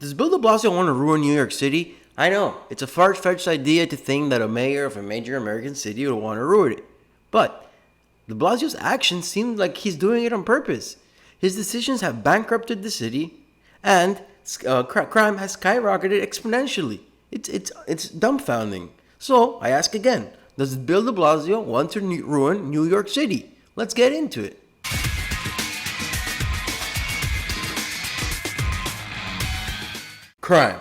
Does Bill de Blasio want to ruin New York City? I know, it's a far-fetched idea to think that a mayor of a major American city would want to ruin it. But de Blasio's actions seem like he's doing it on purpose. His decisions have bankrupted the city, and crime has skyrocketed exponentially. It's dumbfounding. So, I ask again, does Bill de Blasio want to ruin New York City? Let's get into it. Crime.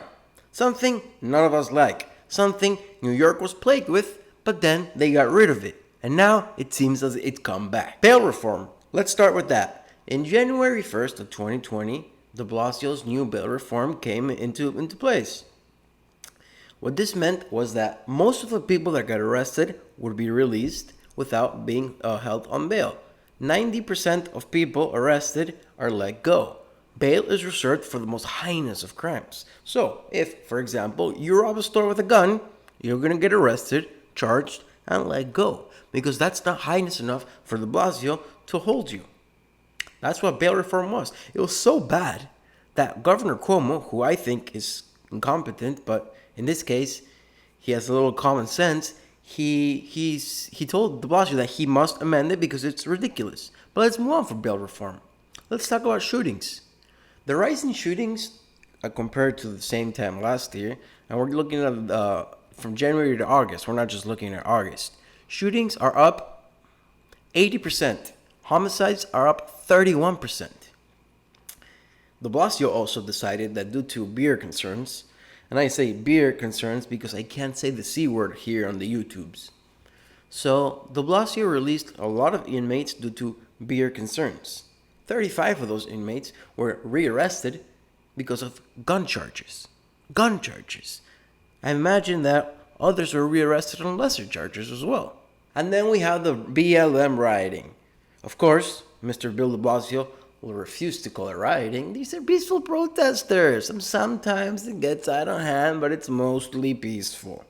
Something none of us like. Something New York was plagued with, but then they got rid of it. And now it seems as it's come back. Bail reform. Let's start with that. In January 1st of 2020, de Blasio's new bail reform came into place. What this meant was that most of the people that got arrested would be released without being held on bail. 90% of people arrested are let go. Bail is reserved for the most heinous of crimes. So, if, for example, you rob a store with a gun, you're going to get arrested, charged, and let go. Because that's not heinous enough for de Blasio to hold you. That's what bail reform was. It was so bad that Governor Cuomo, who I think is incompetent, but in this case, he has a little common sense, he told de Blasio that he must amend it because it's ridiculous. But let's move on for bail reform. Let's talk about shootings. The rise in shootings compared to the same time last year, and we're looking at from January to August. We're not just looking at August. Shootings are up 80%. Homicides are up 31%. De Blasio also decided that due to beer concerns, and I say beer concerns because I can't say the C word here on the YouTubes. So de Blasio released a lot of inmates due to beer concerns. 35 of those inmates were rearrested because of gun charges. Gun charges. I imagine that others were rearrested on lesser charges as well. And then we have the BLM rioting. Of course, Mr. Bill de Blasio will refuse to call it rioting. These are peaceful protesters. And sometimes it gets out of hand, but it's mostly peaceful.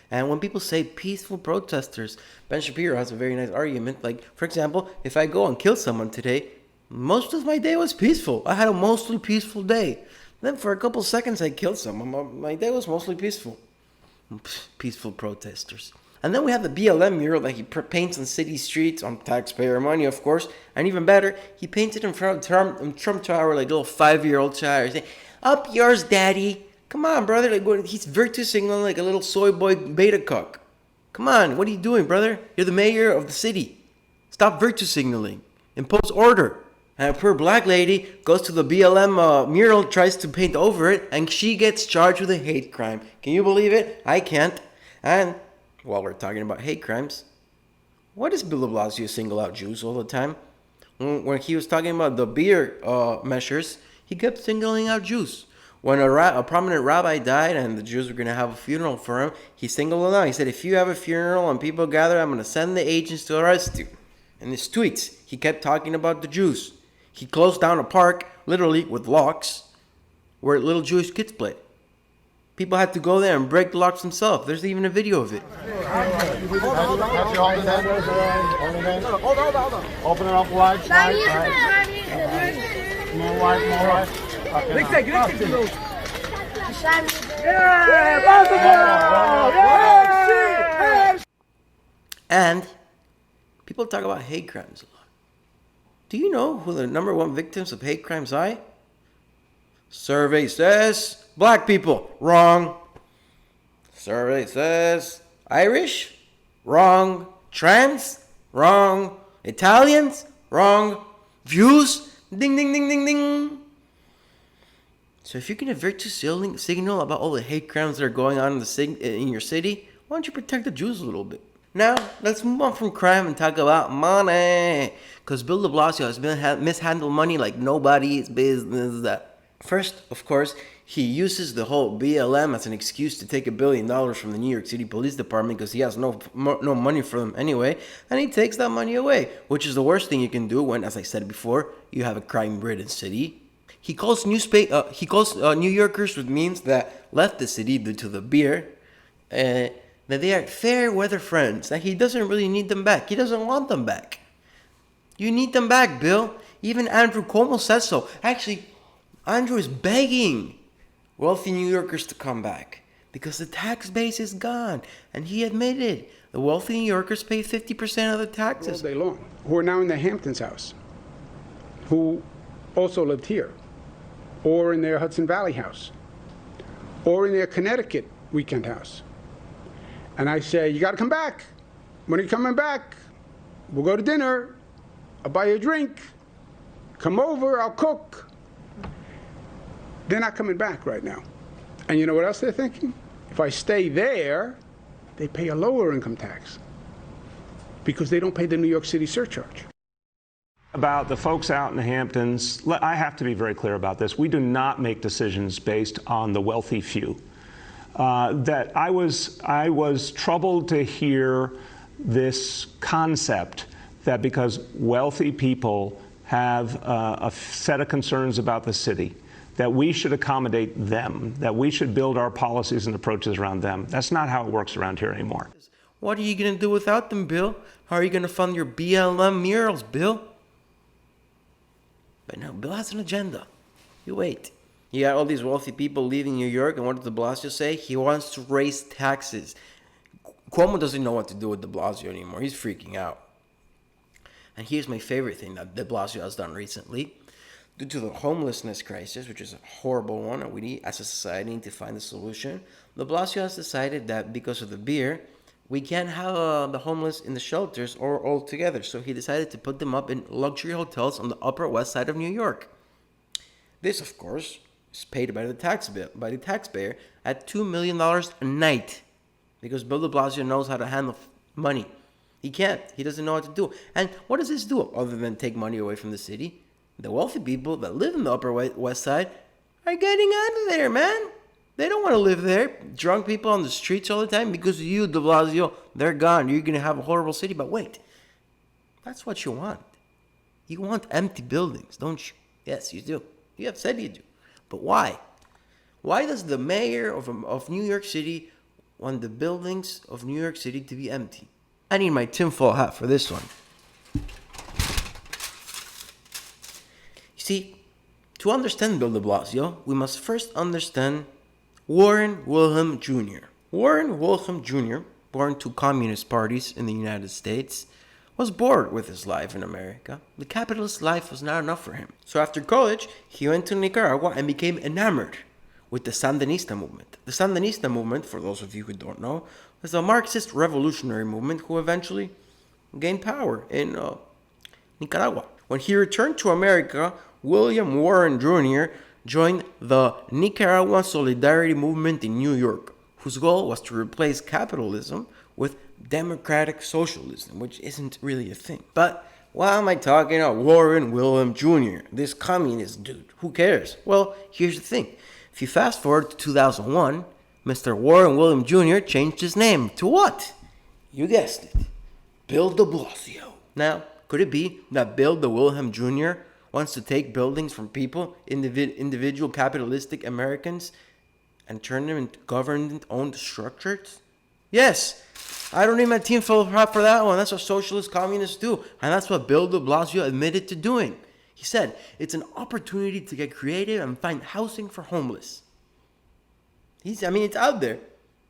And when people say peaceful protesters, Ben Shapiro has a very nice argument. Like, for example, if I go and kill someone today, most of my day was peaceful. I had a mostly peaceful day. Then for a couple seconds I killed someone. My day was mostly peaceful. Peaceful protesters. And then we have the BLM mural that he paints on city streets on taxpayer money, of course. And even better, he painted in front of Trump Tower like a little 5-year-old child. He's saying, "Up yours, daddy." Come on, brother. Like, he's virtue signaling like a little soy boy beta cuck. Come on, what are you doing, brother? You're the mayor of the city. Stop virtue signaling. Impose order. And a poor black lady goes to the BLM mural, tries to paint over it, and she gets charged with a hate crime. Can you believe it? I can't. And while we're talking about hate crimes, why does Bill de Blasio single out Jews all the time? When he was talking about the beer measures, he kept singling out Jews. When a prominent rabbi died and the Jews were going to have a funeral for him, he singled them out. He said, "If you have a funeral and people gather, I'm going to send the agents to arrest you." In his tweets, he kept talking about the Jews. He closed down a park, literally with locks, where little Jewish kids play. People had to go there and break the locks themselves. There's even a video of it. Hold on. Open it up wide. More wide. And people talk about hate crimes a lot. Do you know who the number one victims of hate crimes are? Survey says black people. Wrong. Survey says Irish. Wrong. Trans. Wrong. Italians. Wrong. Jews. Ding, ding, ding, ding, ding. So if you can virtue signal about all the hate crimes that are going on in your city, why don't you protect the Jews a little bit? Now, let's move on from crime and talk about money. Because Bill de Blasio has mishandled money like nobody's business. First, of course, he uses the whole BLM as an excuse to take $1 billion from the New York City Police Department because he has no money for them anyway. And he takes that money away, which is the worst thing you can do when, as I said before, you have a crime-ridden city. He calls New Yorkers with memes that left the city due to the beer. That they are fair weather friends, that he doesn't really need them back. He doesn't want them back. You need them back, Bill. Even Andrew Cuomo says so. Actually, Andrew is begging wealthy New Yorkers to come back because the tax base is gone. And he admitted the wealthy New Yorkers pay 50% of the All taxes. day long, who are now in the Hamptons house, who also lived here, or in their Hudson Valley house, or in their Connecticut weekend house. And I say, you got to come back. When are you coming back? We'll go to dinner. I'll buy you a drink. Come over, I'll cook. They're not coming back right now. And you know what else they're thinking? If I stay there, they pay a lower income tax because they don't pay the New York City surcharge. About the folks out in the Hamptons, I have to be very clear about this. We do not make decisions based on the wealthy few. That I was troubled to hear this concept that because wealthy people have a set of concerns about the city, that we should accommodate them, that we should build our policies and approaches around them. That's not how it works around here anymore. What are you going to do without them, Bill? How are you going to fund your BLM murals, Bill? But no, Bill has an agenda. You wait. You got all these wealthy people leaving New York, and what does de Blasio say? He wants to raise taxes. Cuomo doesn't know what to do with de Blasio anymore. He's freaking out. And here's my favorite thing that de Blasio has done recently. Due to the homelessness crisis, which is a horrible one, and we need, as a society, need to find a solution, de Blasio has decided that because of the beer, we can't have the homeless in the shelters or all together. So he decided to put them up in luxury hotels on the Upper West Side of New York. This, of course, is paid by the taxpayer at $2 million a night, because Bill de Blasio knows how to handle money. He can't. He doesn't know what to do. And what does this do other than take money away from the city? The wealthy people that live in the Upper West Side are getting out of there, man. They don't want to live there. Drunk people on the streets all the time because of you, de Blasio. They're gone. You're going to have a horrible city. But wait, that's what you want. You want empty buildings, don't you? Yes, you do. You have said you do. But why? Why does the mayor of New York City want the buildings of New York City to be empty? I need my tinfoil hat for this one. See, to understand Bill de Blasio, we must first understand Warren Wilhelm Jr. Warren Wilhelm Jr., born to communist parties in the United States, was bored with his life in America. The capitalist life was not enough for him. So after college, he went to Nicaragua and became enamored with the Sandinista movement. The Sandinista movement, for those of you who don't know, was a Marxist revolutionary movement who eventually gained power in Nicaragua. When he returned to America, William Warren Jr. joined the Nicaraguan Solidarity Movement in New York, whose goal was to replace capitalism with democratic socialism, which isn't really a thing. But why am I talking about Warren William Jr., this communist dude? Who cares? Well, here's the thing. If you fast forward to 2001, Mr. Warren William Jr. changed his name to what? You guessed it. Bill de Blasio. Now, could it be that Bill de Wilhelm Jr. wants to take buildings from people, individual capitalistic Americans, and turn them into government-owned structures? Yes, I don't need my team full of prop for that one. That's what socialist communists do, and that's what Bill de Blasio admitted to doing. He said, it's an opportunity to get creative and find housing for homeless. It's out there.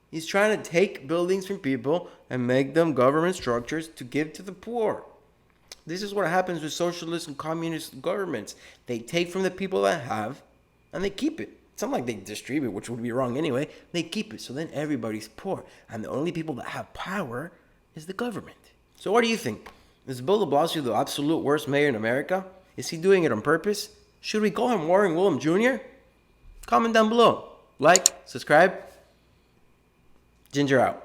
He's trying to take buildings from people and make them government structures to give to the poor. This is what happens with socialist and communist governments. They take from the people that have, and they keep it. It's not like they distribute, which would be wrong anyway. They keep it, so then everybody's poor. And the only people that have power is the government. So what do you think? Is Bill de Blasio the absolute worst mayor in America? Is he doing it on purpose? Should we call him Warren William Jr.? Comment down below. Like, subscribe. Ginger out.